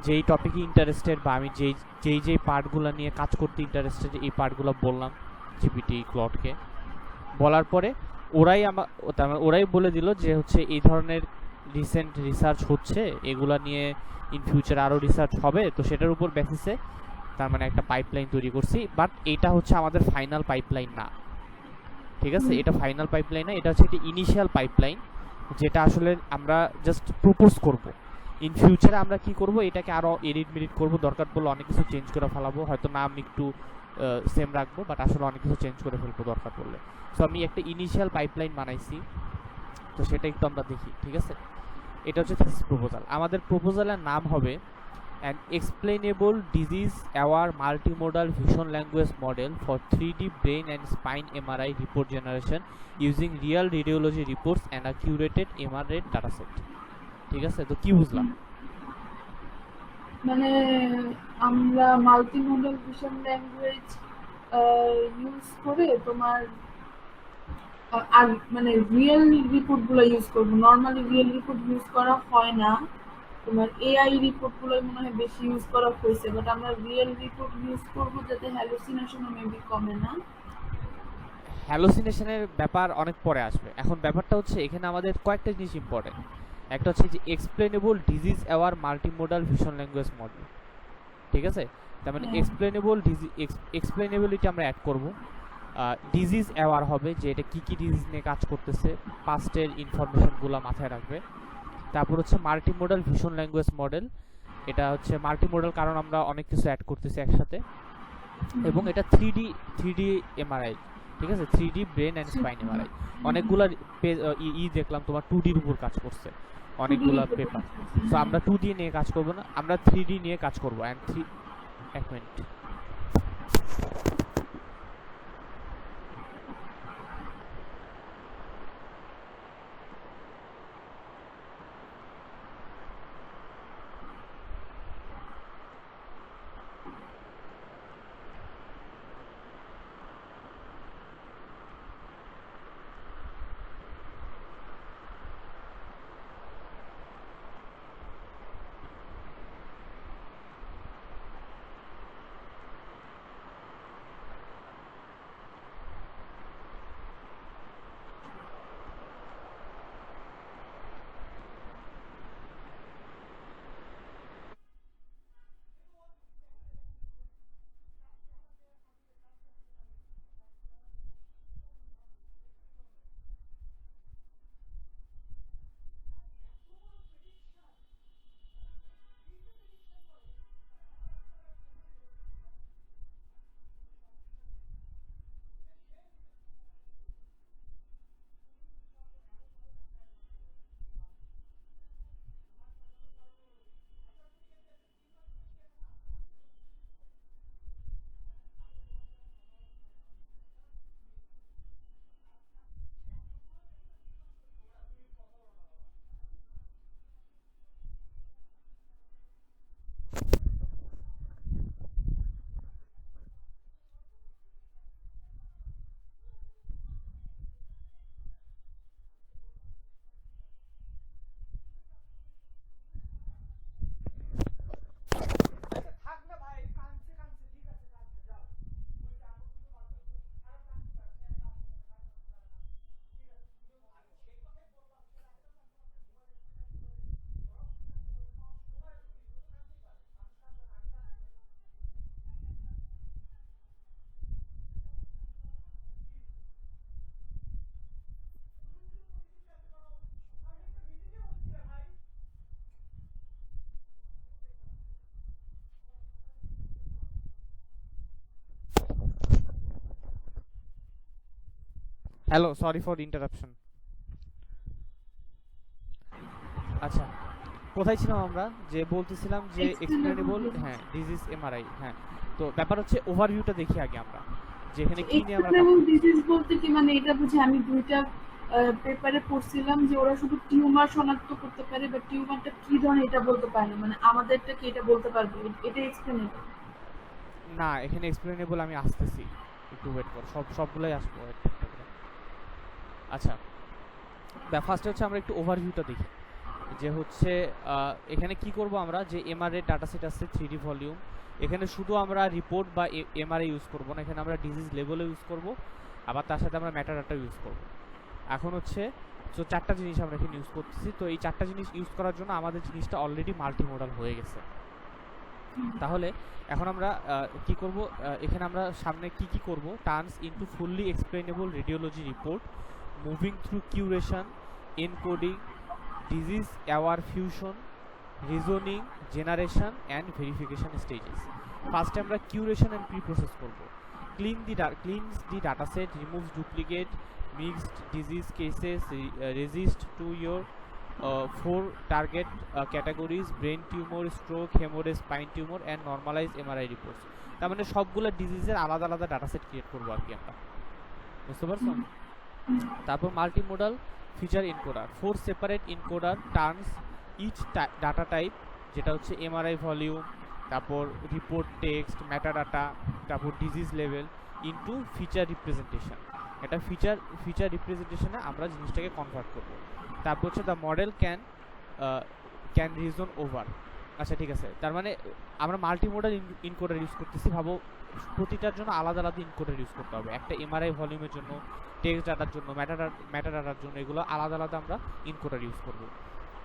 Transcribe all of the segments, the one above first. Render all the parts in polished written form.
যেই টপিকে ইন্টারেস্টেড বা আমি যেই পার্টগুলো নিয়ে কাজ করতে ইন্টারেস্টেড এই পার্টগুলো বললাম জিপিটি ক্লডকে। বলার পরে ওরাই বলে দিল যে হচ্ছে এই ধরনের রিসেন্ট রিসার্চ হচ্ছে, এগুলা নিয়ে ইন ফিউচার আরও রিসার্চ হবে, তো সেটার উপর বেসিসে তার মানে একটা পাইপলাইন তৈরি করছি। বাট এটা হচ্ছে আমাদের ফাইনাল পাইপলাইন না, ঠিক আছে? এটা ফাইনাল পাইপলাইন না, এটা হচ্ছে একটা ইনিশিয়াল পাইপলাইন, যেটা আসলে আমরা জাস্ট প্রপোজ করব। ইন ফিউচারে আমরা কি করব, এটাকে আরও এডিট মেডিট করবো, দরকার পড়লে অনেক কিছু চেঞ্জ করে ফেলাবো, হয়তো নাম একটু সেম রাখবো, বাট আসলে অনেক কিছু চেঞ্জ করে ফেলবো দরকার পড়লে। সো আমি একটা ইনিশিয়াল পাইপলাইন বানাইছি, তো সেটা একটু আমরা দেখি, ঠিক আছে? এটা হচ্ছে থিসিস প্রপোজাল। আমাদের প্রপোজালের নাম হবে an explainable disease aware multimodal vision language model for 3D brain and spine MRI report generation using real radiology reports and a curated MRI dataset. ঠিক আছে, তো কি বুঝলাম? মানে আমরা multi model vision language use করে তোমার আর মানে রিয়েল রিপোর্ট গুলো ইউজ করবো। নর্মালি রিয়েল রিপোর্ট ইউজ করা হয় না, তোমার এআই রিপোর্ট গুলো মনে হয় বেশি ইউজ করা হয়েছে, বাট আমরা রিয়েল রিপোর্ট ইউজ করবো যাতে হ্যালুসিনেশন মেবি কমে না। হ্যালোসিনেশনের ব্যাপার অনেক পরে আসবে, এখন ব্যাপারটা হচ্ছে এখানে আমাদের কয়েকটা জিনিস ইম্পর্টেন্ট। একটা হচ্ছে যে explainable disease aware multimodal vision language model, ঠিক আছে? তার মানে হ্যাঁ। এক্সপ্লেনেবিলিটি আমরা অ্যাড করব। ডিজিজ অ্যাওয়ার হবে যে এটা কী কী ডিজিজ নিয়ে কাজ করতেছে, পাস্টের ইনফরমেশনগুলো মাথায় রাখবে। তারপর হচ্ছে মাল্টিমোডাল ভিশন ল্যাঙ্গুয়েজ মডেল, এটা হচ্ছে মাল্টিমোডাল কারণ আমরা অনেক কিছু অ্যাড করতেছি একসাথে। এবং এটা থ্রি ডি এমআরআই, ঠিক আছে? 3D brain and spine MRI. অনেকগুলা দেখলাম তোমার 2Dর উপর কাজ করছে, অনেকগুলা পেপার। সো আমরা 2D নিয়ে কাজ করবো না, আমরা 3D নিয়ে কাজ করবো। অ্যান্ড এক minute. Hello, sorry for interruption. আচ্ছা, কোথায় ছিলাম আমরা? যে বলতেছিলাম যে এক্সপ্লেনেবল এক্সপ্লেনেবল, ডিজিজ। হ্যাঁ, ডিজিজ এমআরআই। হ্যাঁ, তো ব্যাপার হচ্ছে ওভারভিউটা দেখি আগে আমরা, যে এখানে কি নিয়ে আমরা কাজ এক্সপ্লেনেবল করতেছি। ডিজিজ বলতে কি, মানে এটা বুঝি আমি দুইটা পেপারে পড়ছিলাম যে ওরা শুধু টিউমার শনাক্ত করতে পারে, বা টিউমারটা কি ধরনের এটা বলতে পারে না, মানে আমাদেরটা কি এটা বলতে পারবে, এটা এক্সপ্লেনেবল। না, এখানে এক্সপ্লেনেবল আমি আসতেছি, একটু ওয়েট কর, সবগুলাই আসবো একটা একটা করে। আচ্ছা, ফার্স্টে হচ্ছে আমরা একটু ওভারভিউটা দেখি। যে হচ্ছে এখানে কি করব আমরা, যে এমআরআই ডাটা সেট আছে 3D ভলিউম, এখানে শুধু আমরা রিপোর্ট বা এমআরআই ইউজ করব না, এখানে আমরা ডিজিজ লেভেলও ইউজ করব, আবার তার সাথে আমরা মেটাডাটা ইউজ করব। এখন হচ্ছে তো 4টা জিনিস আমরা এখানে ইউজ করতেছি। তো এই 4টা জিনিস ইউজ করার জন্য আমাদের জিনিসটা অলরেডি মাল্টি মডাল হয়ে গেছে। তাহলে এখন আমরা কি করব, এখানে আমরা সামনে কি করব, turns into fully explainable radiology report, moving through curation, encoding, disease aware fusion, reasoning, generation and verification stages. ফার্স্টে আমরা কিউরেশন অ্যান্ড প্রি প্রসেস করব। cleans the data set, removes duplicate, mixed disease cases, resist to your 4 target categories: brain tumor, stroke, hemorrhage, spine tumor and normalize MRI reports। তার মানে সবগুলো ডিজিজের আলাদা আলাদা data set create করবো আর কি আমরা, বুঝতে পারছো? তারপর multimodal feature encoder, 4 separate encoder turns each data type, যেটা হচ্ছে এমআরআই ভলিউম, তারপর রিপোর্ট টেক্সট, মেটাডাটা, তারপর disease level into feature representation. এটা ফিচার রিপ্রেজেন্টেশনে আমরা জিনিসটাকে কনভার্ট করব। তারপর হচ্ছে the model can reason over. আচ্ছা ঠিক আছে, তার মানে আমরা মাল্টিমোডাল ইনকোডার ইউজ করতেছি। ভাবো প্রতিটার জন্য আলাদা আলাদা ইনকোডার ইউজ করতে হবে, একটা এমআরআই ভলিউমের জন্য, টেক্সট ডাটার জন্য, মেটাডাটার জন্য, এগুলো আলাদা আলাদা আমরা ইনকোডার ইউজ করব।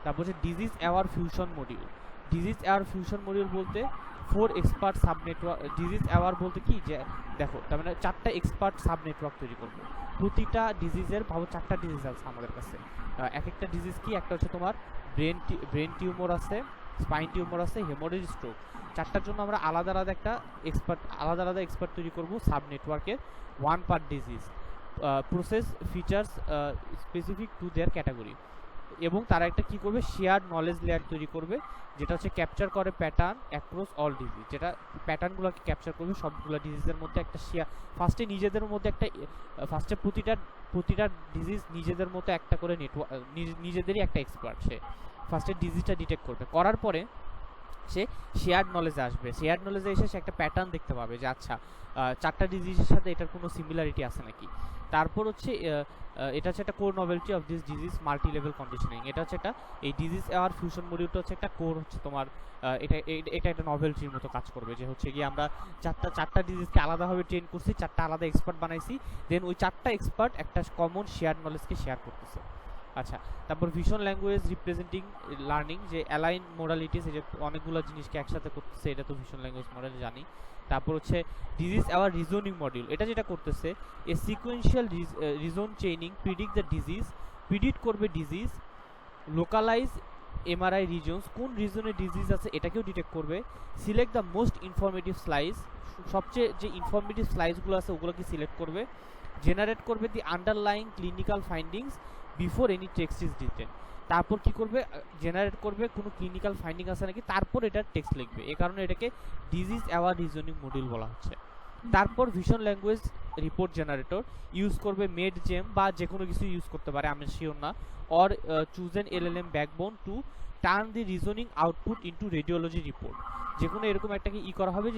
তারপর হচ্ছে disease aware fusion module. Disease aware fusion module বলতে 4 expert sub network, disease aware বলতে কি, যে দেখো তার মানে 4টা এক্সপার্ট সাব নেটওয়ার্ক তৈরি করবো। প্রতিটা ডিজিজের ভাবো 4টা ডিজিজ আছে আমাদের কাছে। এক একটা ডিজিজ কি, একটা হচ্ছে তোমার ব্রেন টিউমার আছে, স্পাইন টিউমার আছে, হেমোরেজ, স্ট্রোক। 4টার জন্য আমরা আলাদা আলাদা এক্সপার্ট তৈরি করব সাব নেটওয়ার্কের, 1 per disease, process features specific to their category. এবং তারা একটা কি করবে, শেয়ার নলেজ লেয়ার তৈরি করবে, যেটা হচ্ছে ক্যাপচার করে প্যাটার্ন অ্যাক্রস অল ডিজিজ, যেটা প্যাটার্নগুলোকে ক্যাপচার করবে সবগুলো ডিজিজের মধ্যে। একটা শেয়ার ফার্স্টে নিজেদের মধ্যে একটা, ফার্স্টে প্রতিটা ডিজিজ নিজেদের মতো একটা করে নেটওয়ার্ক, নিজেদেরই একটা এক্সপার্ট, সে ফার্স্টে ডিজিজটা ডিটেক্ট করবে, করার পরে সে শেয়ার্ড নলেজে আসবে। শেয়ার্ড নলেজে এসে সে একটা প্যাটার্ন দেখতে পাবে যে আচ্ছা 4টা ডিজিজের সাথে এটার কোনো সিমিলারিটি আছে নাকি। তারপর হচ্ছে এটা হচ্ছে একটা core novelty of this disease multi level conditioning. এটা হচ্ছে একটা, এই ডিজিজ অ্যাওয়ার ফিউশন মডিউলটা হচ্ছে একটা কোর, হচ্ছে তোমার এটা একটা নভেলটির মতো কাজ করবে, যে হচ্ছে গিয়ে আমরা 4টা ডিজিজকে আলাদাভাবে ট্রেন করছি, 4টা আলাদা এক্সপার্ট বানাইছি, দেন ওই 4টা এক্সপার্ট একটা কমন শেয়ার নলেজকে শেয়ার করতেছে। আচ্ছা, তারপর ভিশন ল্যাঙ্গুয়েজ রিপ্রেজেন্টিং লার্নিং, যে অ্যালাইন মোডালিটিস, এই যে অনেকগুলো জিনিসকে একসাথে করতেছে, এটা তো ভিশন ল্যাঙ্গুয়েজ মডেল জানি। তারপর হচ্ছে ডিজিজ অ্যাওয়ার রিজনিং মডিউল, এটা যেটা করতেছে a sequential reason chaining, predict the disease, predict করবে ডিজিজ, লোকালাইজ এমআরআই রিজনস, কোন রিজনে ডিজিজ আছে এটাকেও ডিটেক্ট করবে, select the most informative slice, সবচেয়ে যে ইনফরমেটিভ স্লাইসগুলো আছে ওগুলোকে সিলেক্ট করবে, জেনারেট করবে the underlying clinical findings before any text is written. তারপর কি করবে, জেনারেট করবে কোনো ক্লিনিক্যাল ফাইন্ডিং আছে নাকি, তারপর এটা টেক্সট লিখবে। এই কারণে এটাকে ডিজিজ অ্যাওয়ার রিজনিং মডিউল বলা হচ্ছে। তারপর vision language report generator use করবে মেড জেম বা যে কোনো কিছু ইউজ করতে পারে, আমি শিওর না, or chosen LLM backbone to turn the reasoning output into radiology report. যে কোনো এরকম একটাকে করা হবে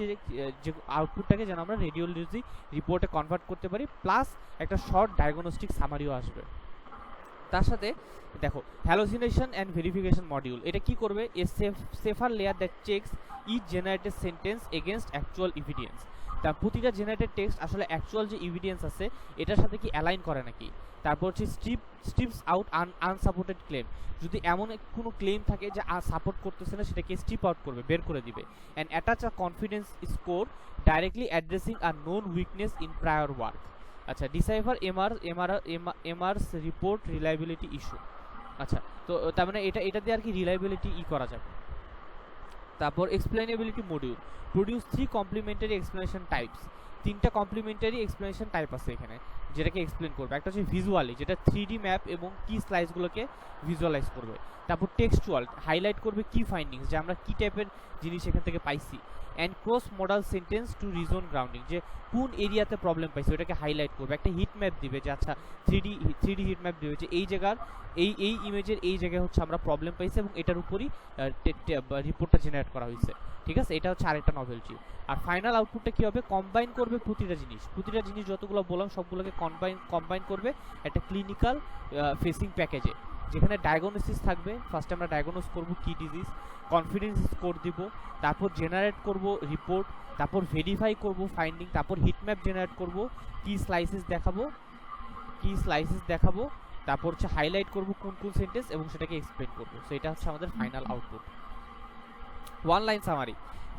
যে আউটপুটটাকে যেন আমরা রেডিওলজি রিপোর্টে কনভার্ট করতে পারি, প্লাস একটা শর্ট ডায়াগনস্টিক সামারিও আসবে। তার সাথে দেখো হ্যালোসিনেশন অ্যান্ড ভেরিফিকেশন মডিউল, এটা কি করবে, a safer layer that checks each generated sentence against actual evidence. তার প্রতিটা জেনারেটেড টেক্সট আসলে অ্যাকচুয়াল যে এভিডেন্স আছে এটার সাথে কি অ্যালাইন করে নাকি। তারপর হচ্ছে স্ট্রিপস আউট আনসাপোর্টেড ক্লেম, যদি এমন কোনো ক্লেম থাকে যে সাপোর্ট করতেছে না সেটাকে স্ট্রিপ আউট করবে, বের করে দিবে। And attach a confidence score directly addressing a known weakness in prior work. আচ্ছা, ডিসাইফার এমআরস রিপোর্ট রিলায়েবিলিটি ইস্যু। আচ্ছা, তো তার মানে এটা দিয়ে আর কি রিলায়েবিলিটি করা যাবে। তারপর explainability module, produce 3 complementary explanation types, 3টা কমপ্লিমেন্টারি এক্সপ্লেনেশন টাইপ আছে এখানে যেটাকে এক্সপ্লেন করবে। একটা হচ্ছে ভিজুয়ালি, যেটা 3D ম্যাপ এবং কি স্লাইসগুলোকে ভিজুয়ালাইজ করবে। তারপর টেক্সচুয়াল, হাইলাইট করবে কি ফাইন্ডিংস, যে আমরা কি টাইপের জিনিস এখান থেকে পাইছি। And cross modal sentence to reason grounding, যে কোন এরিয়াতে প্রবলেম পাইছে ওটাকে হাইলাইট করবে। একটা হিট ম্যাপ দিবে, যে আচ্ছা 3D হিট ম্যাপ দিবে, যে এই জায়গার এই ইমেজের এই জায়গায় হচ্ছে আমরা প্রবলেম পাইছি এবং এটার উপরই রিপোর্টটা জেনারেট করা হয়েছে। ঠিক আছে, এটা হচ্ছে আরেকটা নভেলটি। আর ফাইনাল আউটপুটটা কি হবে, কম্বাইন করবে প্রতিটা জিনিস যতগুলো বললাম সবগুলোকে কম্বাইন করবে একটা ক্লিনিক্যাল ফেসিং প্যাকেজে, যেখানে ডায়াগনোসিস থাকবে, ফার্স্টে আমরা ডায়াগনোস করব কি ডিজিজ, কনফিডেন্স স্কোর দিব, তারপর জেনারেট করব রিপোর্ট, তারপর ভেরিফাই করব ফাইন্ডিং, তারপর হিটম্যাপ জেনারেট করব, কি স্লাইসেস দেখাবো, তারপর হচ্ছে হাইলাইট করব কোন কোন সেন্টেন্স এবং সেটাকে এক্সপ্লেন করব। সো এটা হচ্ছে আমাদের final output. One line summary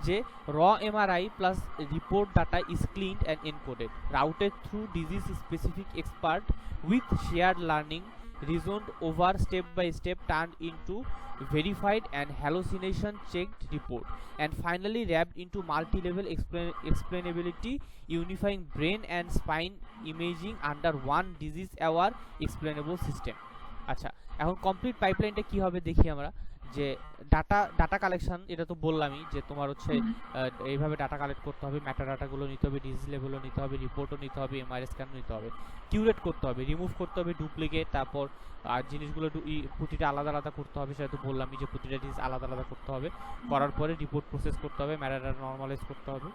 যে র MRI plus report data is cleaned and encoded, রাউটেড through disease specific expert with shared learning, reasoned over step by step, turned into verified and hallucination checked report, and finally wrapped into multi-level explainability, unifying brain and spine imaging under one disease aware explainable system। আচ্ছা, এখন complete পাইপলাইনটা কি হবে দেখি আমরা। যে data collection, এটা তো বললামই যে তোমার হচ্ছে এইভাবে ডাটা কালেক্ট করতে হবে, ম্যাটা ডাটাগুলো নিতে হবে, ডিজিজ লেভেলও নিতে হবে, রিপোর্টও নিতে হবে, এমআরআই স্ক্যানও নিতে হবে, কিউরেট করতে হবে, রিমুভ করতে হবে ডুপ্লিকেট, তারপর আর জিনিসগুলো প্রতিটা আলাদা আলাদা করতে হবে, সেটা তো বললামই যে প্রতিটা ডিজিজ আলাদা আলাদা করতে হবে, করার পরে রিপোর্ট প্রসেস করতে হবে, ম্যাটা ডাটা নর্মালাইজ করতে হবে,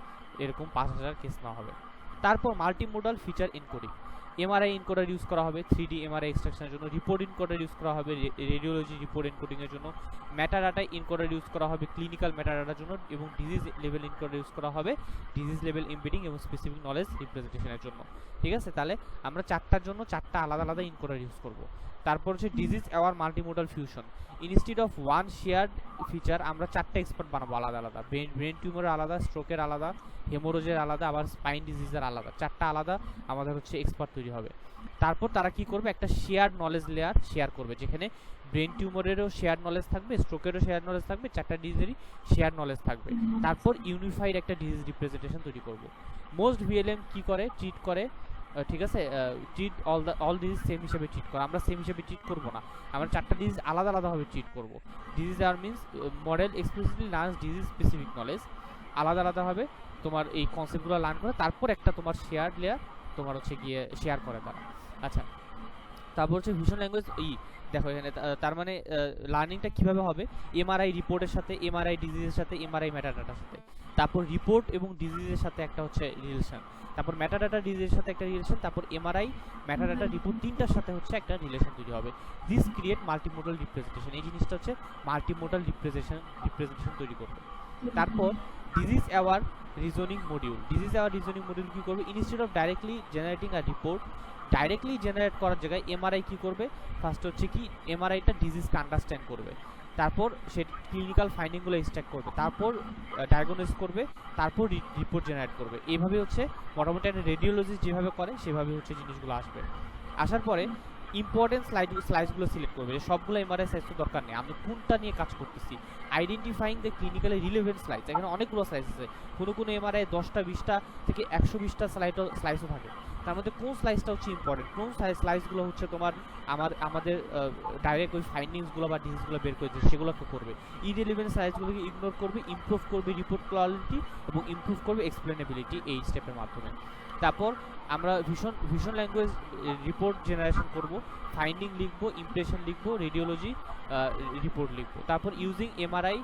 এরকম 5000 কেস নেওয়া হবে। তারপর multimodal feature encoding, MRI encoder use করা হবে 3D এমআরআই এক্সট্রাকশনের জন্য, রিপোর্ট এনকোডার ইউজ করা হবে রেডিওলজি রিপোর্ট এনকোডিং এর জন্য, মেটাডাটা এনকোডার ইউজ করা হবে ক্লিনিক্যাল মেটাডাটার জন্য, এবং ডিজিজ লেভেল এনকোডার ইউজ করা হবে ডিজিজ লেভেল এমবেডিং এবং স্পেসিফিক নলেজ রিপ্রেজেন্টেশনের জন্য। ঠিক আছে, তাহলে আমরা চারটার জন্য চারটা আলাদা আলাদা এনকোডার ইউজ করব। তারপর হচ্ছে disease aware multimodal fusion, instead of one shared feature আমরা চারটা এক্সপার্ট বানাবো আলাদা আলাদা, ব্রেন টিউমারের আলাদা, স্ট্রোকের আলাদা, হেমোরোজের আলাদা, আবার স্পাইন ডিজিজের আলাদা, চারটা আলাদা আমাদের হচ্ছে এক্সপার্ট তৈরি হবে। তারপর তারা কি করবে, একটা শেয়ার নলেজ লেয়ার শেয়ার করবে, যেখানে ব্রেন টিউমারেরও শেয়ার নলেজ থাকবে, স্ট্রোকেরও শেয়ার নলেজ থাকবে, চারটা ডিজিজেরই শেয়ার নলেজ থাকবে। তারপর ইউনিফাইড একটা ডিজিজ রিপ্রেজেন্টেশন তৈরি করব। মোস্ট ভিএলএম কি করে, ট্রিট করে, ঠিক আছে, ট্রিট অল ডিজিজ সেম হিসেবে ট্রিট করে, আমরা সেম হিসেবে ট্রিট করব না, আমরা চারটা ডিজিজ আলাদা আলাদাভাবে ট্রিট করব। ডিজিজ আর means model explicitly learns disease specific knowledge, আলাদা আলাদাভাবে তোমার এই কনসেপ্টগুলো লার্ন করে, তারপর একটা তোমার শেয়ার লেয়ার তোমার হচ্ছে গিয়ে শেয়ার করে তারা। আচ্ছা, তারপর হচ্ছে ভিশন ল্যাঙ্গুয়েজ দেখো এখানে, তার মানে লার্নিংটা কিভাবে হবে, এমআরআই রিপোর্টের সাথে, এমআরআই ডিজিজের সাথে, এমআরআই মেটাডাটার সাথে, তারপর রিপোর্ট এবং ডিজিজের সাথে একটা হচ্ছে রিলেশন, তারপর মেটাডাটা ডিজিজের সাথে একটা রিলেশন, তারপর এমআরআই মেটাডাটা রিপোর্ট তিনটার সাথে হচ্ছে একটা রিলেশন তৈরি হবে। দিস ক্রিয়েট মাল্টিমোডাল রিপ্রেজেন্টেশন, এই জিনিসটা হচ্ছে মাল্টিমোডাল রিপ্রেজেন্টেশন তৈরি করবে। তারপর ডিজিজ অ্যাওয়ার রিজনিং মডিউল, কি করবে, instead of directly generating a report, directly generate করার জায়গায় এমআরআই কি করবে, ফার্স্ট হচ্ছে কি এমআরআইটা ডিজিজকে আন্ডারস্ট্যান্ড করবে, তারপর সে ক্লিনিক্যাল ফাইন্ডিংগুলো এক্সট্রাক্ট করবে, তারপর ডায়াগনোস করবে, তারপর রিপোর্ট জেনারেট করবে। এইভাবে হচ্ছে মোটামুটি একটা রেডিওলজিস্ট যেভাবে করে সেভাবে হচ্ছে জিনিসগুলো আসবে। আসার পরে ইম্পর্টেন্ট স্লাইডসগুলো সিলেক্ট করবে, যে সবগুলো এমআরআই সাইজ তো দরকার নেই, আমি কোনটা নিয়ে কাজ করতেছি, identifying the clinically relevant slides, এখানে অনেকগুলো স্লাইডস আছে, কোনো এমআরআই 10টা 20টা থেকে 120টা স্লাইডসও থাকে, তার মধ্যে কোন স্লাইসটা হচ্ছে ইম্পর্টেন্ট, কোন স্লাইসগুলো হচ্ছে তোমার আমাদের ডাইরেক্ট ওই ফাইন্ডিংসগুলো বা ডিজিজগুলো বের করে দিচ্ছে সেগুলোকে করবে, ইররিলেভেন্ট স্লাইসগুলোকে ইগনোর করবে, ইমপ্রুভ করবে রিপোর্ট কোয়ালিটি এবং ইমপ্রুভ করবে এক্সপ্লেনেবিলিটি এই স্টেপের মাধ্যমে। তারপর আমরা ভিশন ল্যাঙ্গুয়েজ রিপোর্ট জেনারেশন করব, ফাইন্ডিং লিখবো, ইমপ্রেশন লিখবো, রেডিওলজি রিপোর্ট লিখবো, তারপর ইউজিং এমআরআই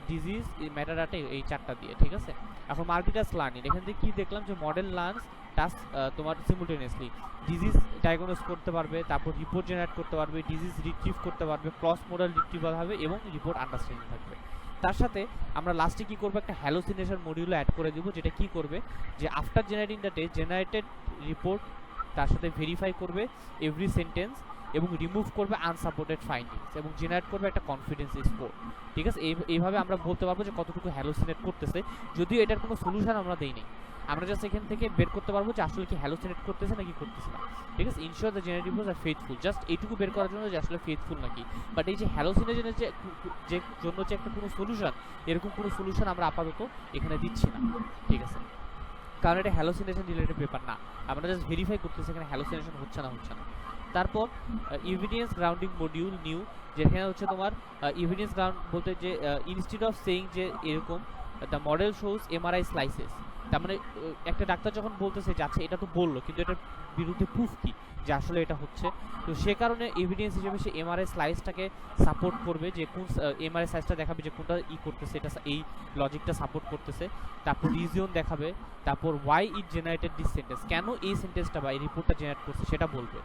ডিজিজ মেটাডাটা এই চারটা দিয়ে। ঠিক আছে, এখন মাল্টিটাস্ক লার্নিং, এখান থেকে কি দেখলাম যে মডেল লার্নস টাস্ক তোমার সিমুলটেনিয়াসলি ডিজিজ ডায়াগনোস করতে পারবে, তারপর রিপোর্ট জেনারেট করতে পারবে, ডিজিজ রিট্রিভ করতে পারবে, ক্রস মডেল রিট্রিভাল হবে এবং রিপোর্ট আন্ডারস্ট্যান্ডিং থাকবে। তার সাথে আমরা লাস্টে কি করব, একটা হ্যালোসিনেশন মডিউল অ্যাড করে দিব, যেটা কি করবে যে after generating the test generated report তার সাথে ভেরিফাই করবে এভরি সেন্টেন্স এবং রিমুভ করবে আনসাপোর্টেড ফাইন্ডিংস এবং জেনারেট করবে একটা কনফিডেন্স স্কোর। ঠিক আছে, এইভাবে আমরা বলতে পারবো যে কতটুকু হ্যালোসিনেট করতেছে, যদিও এটার কোনো সলিউশন আমরা দেই নাই, আমরা জাস্ট এখান থেকে বের করতে পারবো যে আসলে কি হ্যালোসিনেট করতেছে নাকি করতেছে না। ঠিক আছে, ensure the generative are faithful, just এইটুকু বের করার জন্য যে আসলে ফেথফুল নাকি। বাট এই যে হ্যালোসিনেশনের যে জন্য যে একটা কোনো সলিউশন, এরকম কোনো সলিউশন আমরা আপাতত এখানে দিচ্ছি না। ঠিক আছে, কারণ এটা হ্যালোসিনেশন রিলেটেড পেপার না, আমরা জাস্ট ভেরিফাই করতেছি এখানে হ্যালোসিনেশন হচ্ছে না। তারপর এভিডেন্স গ্রাউন্ডিং মডিউল নিউ, যেখানে হচ্ছে তোমার এভিডেন্স গ্রাউন্ড বলতে যে ইনস্টিড অফ সেইং যে এরকম the model shows MRI slices, তার মানে একটা ডাক্তার যখন বলতেছে যে আচ্ছা এটা তো বললো কিন্তু এটার বিরুদ্ধে প্রুফ কি যে আসলে এটা হচ্ছে, তো সে কারণে এভিডেন্স হিসেবে সে এমআরআই স্লাইসটাকে সাপোর্ট করবে, যে কোন এমআরআই স্লাইসটা দেখাবে যে কোনটা করতেছে, এটা এই লজিকটা সাপোর্ট করতেছে, তারপর রিজন দেখাবে, তারপর why it generated this sentence, কেন এই সেন্টেন্সটা বা এই রিপোর্টটা জেনারেট করছে সেটা বলবে।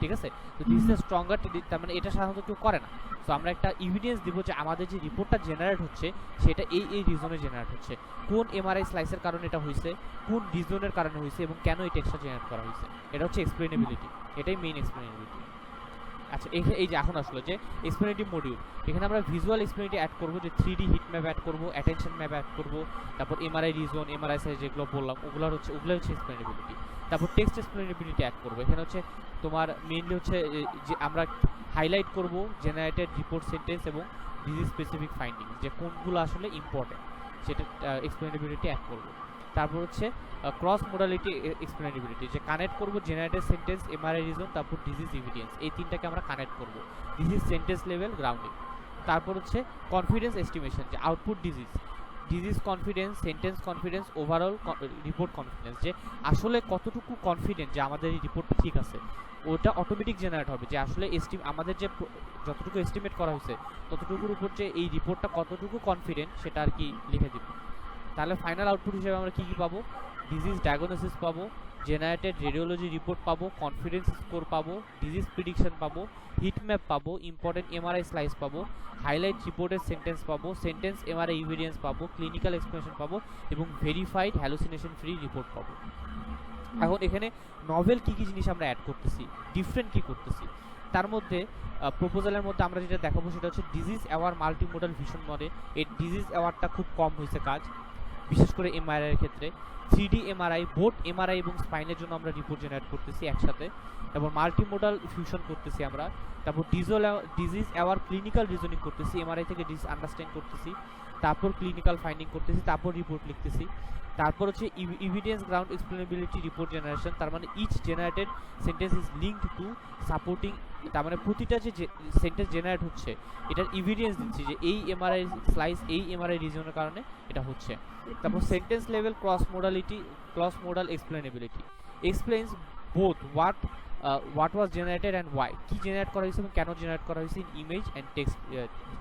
ঠিক আছে? তো দিস ইজ স্ট্রঙ্গার, তার মানে এটা সাধারণত কেউ করে না। সো আমরা একটা এভিডেন্স দিব যে আমাদের যে রিপোর্টটা জেনারেট হচ্ছে সেটা এই রিজনে জেনারেট হচ্ছে, কোন এমআরআই স্লাইসের কারণে এটা হয়েছে, কোন রিজনের কারণে হয়েছে এবং কেন এই টেক্সটটা জেনারেট করা হয়েছে। এটা হচ্ছে এক্সপ্লেনেবিলিটি, এটাই মেইন এক্সপ্লেনেবিলিটি। আচ্ছা এই যে এখন আসলো যে এক্সপ্লেনেটিভ মডিউল, এখানে আমরা ভিজুয়াল এক্সপ্লেনেটিভ অ্যাড করব, যে 3D হিট ম্যাপ অ্যাড করব, অ্যাটেনশন ম্যাপ অ্যাড করব, তারপর এমআরআই রিজন, এমআরআই সাইজ যেগুলো বললাম ওগুলো হচ্ছে এক্সপ্লেনেবিলিটি। তারপর টেক্সট এক্সপ্লেনেবিলিটি অ্যাড করব, এখানে হচ্ছে তোমার মেইনলি হচ্ছে যে আমরা হাইলাইট করব জেনারেটেড রিপোর্ট সেন্টেন্স এবং ডিজিজ স্পেসিফিক ফাইন্ডিং, যে কোনগুলো আসলে ইম্পর্টেন্ট সেটা এক্সপ্লেনেবিলিটি অ্যাড করব। তারপর হচ্ছে ক্রস মোডালিটি এক্সপ্লেনেবিলিটি, যে কানেক্ট করব জেনারেটেড সেন্টেন্স, এমআরআই রিজন, তারপর ডিজিজ এভিডেন্স, এই তিনটাকে আমরা কানেক্ট করব। Disease sentence level grounding. তারপর হচ্ছে কনফিডেন্স এস্টিমেশন, যে output disease confidence, sentence confidence, overall report confidence, যে আসলে কতটুকু কনফিডেন্ট যে আমাদের এই রিপোর্টটা ঠিক আছে, ওটা অটোমেটিক জেনারেট হবে, যে আসলে আমাদের যে যতটুকু এস্টিমেট করা হয়েছে ততটুকুর উপর যে এই রিপোর্টটা কতটুকু কনফিডেন্ট সেটা আর কি লিখে দিব। তাহলে ফাইনাল আউটপুট হিসেবে আমরা কী কী পাবো? ডিজিজ ডায়াগনোসিস পাবো, জেনারেটেড রেডিওলজি রিপোর্ট পাবো, কনফিডেন্স স্কোর পাবো, ডিজিজ প্রিডিকশন পাবো, হিট ম্যাপ পাবো, ইম্পর্টেন্ট এমআরআই স্লাইস পাবো, হাইলাইট রিপোর্টের সেন্টেন্স পাবো, সেন্টেন্স এমআরআই এভিডেন্স পাবো, ক্লিনিক্যাল এক্সপ্লেনেশন পাবো এবং ভেরিফাইড হ্যালুসিনেশন ফ্রি রিপোর্ট পাবো। এখন এখানে নভেল কী কী জিনিস আমরা অ্যাড করতেছি, ডিফারেন্ট কী করতেছি, তার মধ্যে প্রপোজালের মধ্যে আমরা যেটা দেখাবো সেটা হচ্ছে disease aware multimodal vision model. এই ডিজিজ অ্যাওয়ারটা খুব কম হয়েছে কাজ, বিশেষ করে এমআরআই এর ক্ষেত্রে। 3D এমআরআই, বোথ এমআরআই এবং স্পাইনের জন্য আমরা রিপোর্ট জেনারেট করতেছি একসাথে। তারপর মাল্টিমোডাল ফিউশন করতেছি আমরা। তারপর ডিজিজ অ্যাওয়ার ক্লিনিক্যাল রিজনিং করতেছি, এমআরআই থেকে ডিজিজ আন্ডারস্ট্যান্ড করতেছি, তারপর ক্লিনিক্যাল ফাইন্ডিং করতেছি, তারপর রিপোর্ট লিখতেছি। তারপর হচ্ছে evidence ground explainability report generation, তার মানে each generated sentence is linked to supporting, তার মানে প্রতিটা যে সেন্টেন্স জেনারেট হচ্ছে এটার এভিডেন্স দিচ্ছি যে এই এমআরআই স্লাইস এই এমআরআই রিজনের কারণে এটা হচ্ছে। তারপর sentence level cross modal explainability explains both what was generated and why, কি জেনারেট করা হয়েছে এবং কেন জেনারেট করা হয়েছে in image and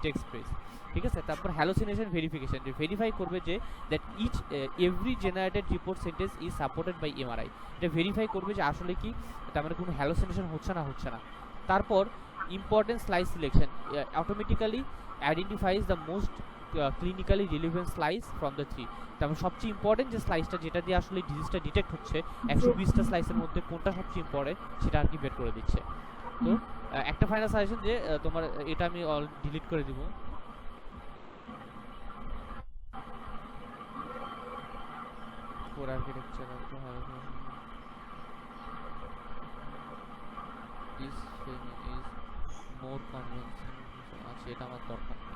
text space, ঠিক আছে। তারপর হ্যালোসিনেশন ভেরিফিকেশন, যে ভেরিফাই করবে যে that every generated report sentence is supported by MRI, এটা ভেরিফাই করবে যে আসলে কি তার মানে কোনো হ্যালোসিনেশন হচ্ছে না। তারপর important slice selection, automatically identifies the most clinically relevant slice from the 3, তারপর সবচেয়ে ইম্পর্টেন্ট যে স্লাইসটা যেটা দিয়ে আসলে ডিজিজটা ডিটেক্ট হচ্ছে 120টা স্লাইসের মধ্যে কোনটা সবচেয়ে ইম্পর্টেন্ট সেটা আর কি বের করে দিচ্ছে। তো একটা ফাইনাল সাজেশন যে তোমার এটা আমি ডিলিট করে দিব, four architecture is more convincing, আচ্ছা এটা আমার দরকার নেই।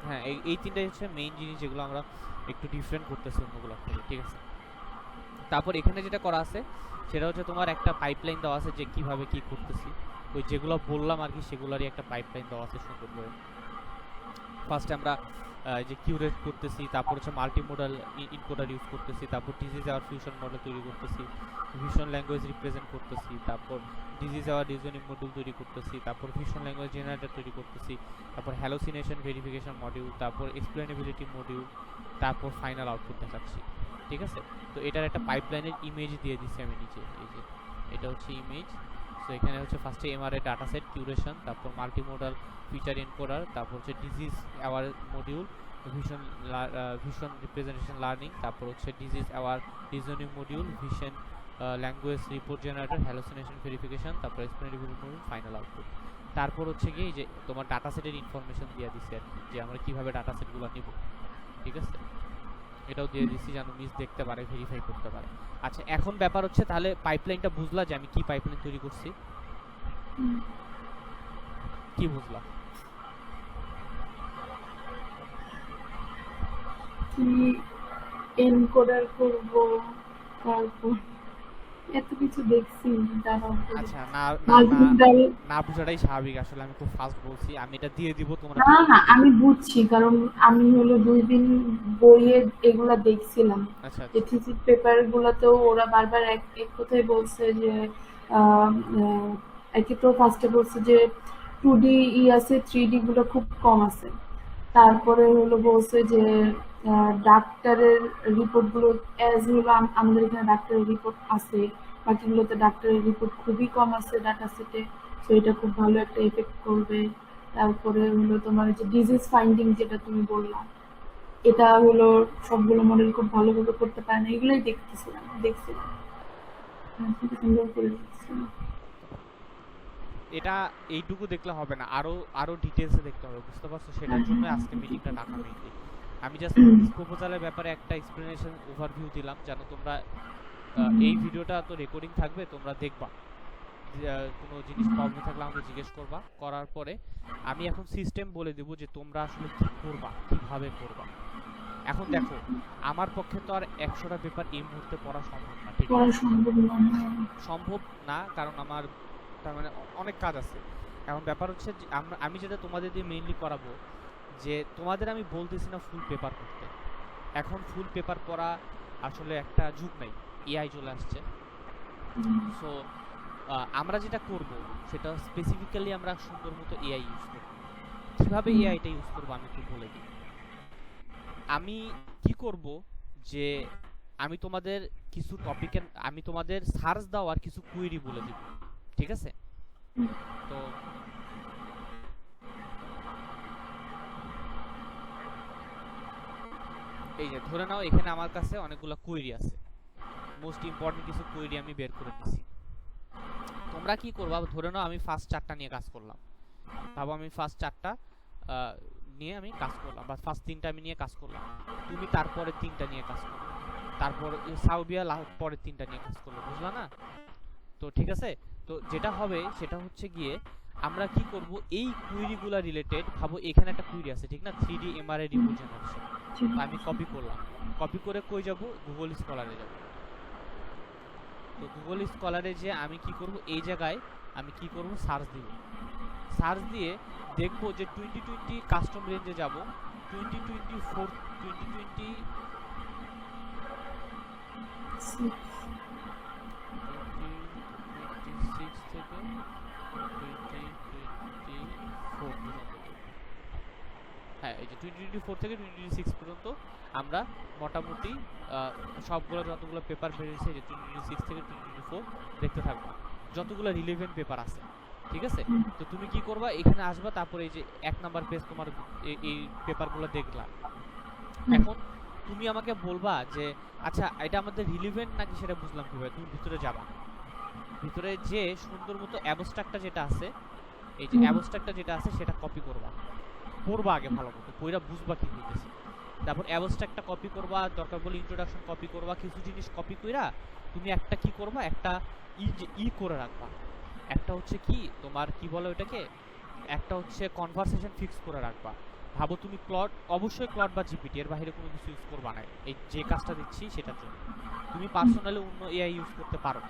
হ্যাঁ এই তিনটাই হচ্ছে মেইন জিনিস যেগুলো আমরা একটু ডিফারেন্ট করতেছি অন্যগুলো থেকে, ঠিক আছে। তারপর এখানে যেটা করা আছে সেটা হচ্ছে তোমার একটা পাইপলাইন দেওয়া আছে যে কিভাবে কি করতেছি, ওই যেগুলো বললাম আর কি সেগুলোরই একটা পাইপলাইন দেওয়া আছে সুন্দর করে। ফার্স্টে আমরা যে কিউরেট করতেছি, তারপর হচ্ছে মাল্টিমোডাল ইনকোডার ইউজ করতেছি, তারপর ডিজিজ আওয়ার ফিউশন মডেল তৈরি করতেছি, ভিশন ল্যাঙ্গুয়েজ রিপ্রেজেন্ট করতেছি, তারপর ডিজিজ আওয়ার রিজনিং মডিউল তৈরি করতেছি, তারপর ভিশন ল্যাঙ্গুয়েজ জেনারেটর তৈরি করতেছি, তারপর হ্যালোসিনেশন ভেরিফিকেশন মডিউল, তারপর এক্সপ্লেনেবিলিটি মডিউল, তারপর ফাইনাল আউটপুট দেখাচ্ছি, ঠিক আছে। তো এটার একটা পাইপলাইনের ইমেজ দিয়ে দিচ্ছি আমি নিচে, এই যে এটা হচ্ছে ইমেজ। সো এখানে হচ্ছে ফার্স্টে এমআরআই ডাটা সেট কিউরেশন, তারপর মাল্টিমোডাল ফিচার এনকোডার, তারপর হচ্ছে disease aware module, vision representation learning, তারপর হচ্ছে disease aware reasoning module, vision language report generator, hallucination verification, তারপর এক্সপ্লেনেবিলিটি মডিউল, ফাইনাল আউটপুট। তারপর হচ্ছে কি যে তোমার ডাটা সেটের ইনফরমেশন দিয়ে দিচ্ছি আর কি, যে আমরা কীভাবে ডাটা সেটগুলো নিব, ঠিক আছে। এটাও দিয়ে দিচ্ছি যেন মিস দেখতে পারে, ভেরিফাই করতে পারে। আচ্ছা এখন ব্যাপার হচ্ছে তাহলে পাইপলাইনটা বুঝলা যে আমি কি পাইপলাইন তৈরি করছি, কি বুঝলা? কি এনকোডার করব, তারপর এত কিছু দেখছি দেখার পরে আচ্ছা, না না না মাল্টিমোডাল। না বুঝাটাই স্বাভাবিক। আসলে আমি খুব ফাস্ট বলছি, আমি এটা দিয়ে দিব, তোমরা না বুঝে না নিও। আমি বুঝছি, কারণ আমি হলো 2 দিন বইয়ে এগুলা দেখছিলাম, আচ্ছা যে আচ্ছা। থিসিস পেপার গুলাতেও ওরা বারবার এক এক কথাই বলছে যে আহ, আহ, একে তো ফার্স্টে বলছে যে 2D আছে, 3D গুলো খুব কম আছে। তারপরে হলো বলছে যে ডাক্তারের রিপোর্ট গুলো অ্যাজ হলো আমাদের এখানে ডাক্তারের রিপোর্ট আছে, বাকিগুলোতে ডাক্তারের রিপোর্ট খুবই কম আছে ডাটা সেটে, তো এটা খুব ভালো একটা এফেক্ট করবে। তারপরে হলো তোমার যে ডিজিজ ফাইন্ডিং যেটা তুমি বললা, এটা হলো সবগুলো মডেল খুব ভালোভাবে করতে পারে না, এগুলোই দেখছিলাম। হ্যাঁ, খুব সুন্দর করে দেখছিলাম। এটা এইটুকু দেখলে হবে না, আরো আরো ডিটেলসে দেখতে হবে, বুঝতে পারছো? সেটার জন্য আজকে মিটিংটা ডাকা মেইনলি। আমি জাস্ট প্রপোজালের ব্যাপারে একটা এক্সপ্লেনেশন ওভারভিউ দিলাম, যেন তোমরা এই ভিডিওটা তো রেকর্ডিং থাকবে, তোমরা দেখবা। কোনো জিনিস প্রবলেম থাকলে আমাকে জিজ্ঞেস করবা, করার পরে আমি এখন সিস্টেম বলে দেবো যে তোমরা আসলে কি করবা, কিভাবে করবা। এখন দেখো, আমার পক্ষে তো আর 100টা পেপার এই মুহূর্তে পড়া সম্ভব না, ঠিক পড়া আছে? সম্ভব নয়। সম্ভব না, কারণ আমার তার মানে অনেক কাজ আছে। এখন ব্যাপার হচ্ছে যে আমি যেটা তোমাদের দিয়ে মেইনলি করাবো, যে তোমাদের আমি বলতেছি না ফুল পেপার পড়তে। এখন ফুল পেপার পড়া আসলে একটা যুগ নাই, এআই চলে আসছে। সো আমরা যেটা করব সেটা স্পেসিফিক্যালি আমরা সুন্দর মতো এআই ইউজ করব। কিভাবে এআইটা ইউজ করবো আমি একটু বলে দিই। আমি কি করব, যে আমি তোমাদের কিছু টপিকের, আমি তোমাদের সার্চ দাও আর কিছু কুয়েরি বলে দিব, ঠিক আছে? তো এই যে ধরে নাও এখানে আমার কাছে অনেকগুলো কুয়েরি আছে, মোস্ট ইম্পর্টেন্ট কিছু কুয়েরি আমি বের করে নিছি। তোমরা কি করবা, ধরে নাও আমি ফার্স্ট 4টা নিয়ে কাজ করলাম, ভাবো আমি ফার্স্ট 4টা নিয়ে আমি কাজ করলাম, বা ফার্স্ট 3টা আমি নিয়ে কাজ করলাম, তুমি তারপরে 3টা নিয়ে কাজ করো, তারপর সাউবিয়া পরের 3টা নিয়ে কাজ করলো, বুঝলা না? তো ঠিক আছে, তো যেটা হবে সেটা হচ্ছে গিয়ে আমরা কি করব, এই কুইরিগুলো রিলেটেড, ভাবো এখানে একটা কুইরি আছে, ঠিক না? 3D MRI report generation. তো আমি কপি করলাম, কপি করে কই যাব, গুগল স্কলারে যাব। তো গুগল স্কলারে যে আমি কি করব, এই জায়গায় আমি কি করব, সার্চ দিব। সার্চ দিয়ে দেখব যে 2020 কাস্টম রেঞ্জে যাব, 2024 2020 2026 থেকে 2024 পর্যন্ত। হ্যাঁ, এই যে 2024 থেকে 2026 পর্যন্ত আমরা মোটামুটি সবগুলো যতগুলো পেপার বেরিয়েছে, যে 2026 থেকে 2024 দেখতে থাকবো, যতগুলো রিলেভেন্ট পেপার আছে, ঠিক আছে? তো তুমি কি করবা, এখানে আসবা, তারপরে এই যে 1 নাম্বার পেজ তোমার এই পেপারগুলো দেখলা। এখন তুমি আমাকে বলবা যে আচ্ছা এটা আমাদের রিলেভেন্ট নাকি সেটা বুঝলাম কিভাবে। তুমি ভিতরে যাবা, ভিতরে যে সুন্দর মতো অ্যাবস্ট্রাক্টটা যেটা আছে, এই যে অ্যাবস্ট্রাক্টটা যেটা আছে সেটা কপি করবা, পড়বা আগে ভালো মতো, পড়া বুঝবা কি হইতেছে। তারপর অ্যাবস্ট্রাক্টটা কপি করবা, দরকার বলে ইন্ট্রোডাকশন কপি করবা, কিছু জিনিস কপি কইরা তুমি একটা কি করবা, একটা ই করে রাখবা। একটা হচ্ছে কি তোমার কি বলে ওটাকে, একটা হচ্ছে কনভারসেশন ফিক্স করে রাখবা। ভাবো তুমি ক্লড, অবশ্যই ক্লড বা জিপিটি, এর বাইরে কোনো কিছু ইউজ করবা না এই যে কাজটা দিচ্ছি সেটার জন্য। তুমি পার্সোনালি অন্য এআই ইউজ করতে পারো,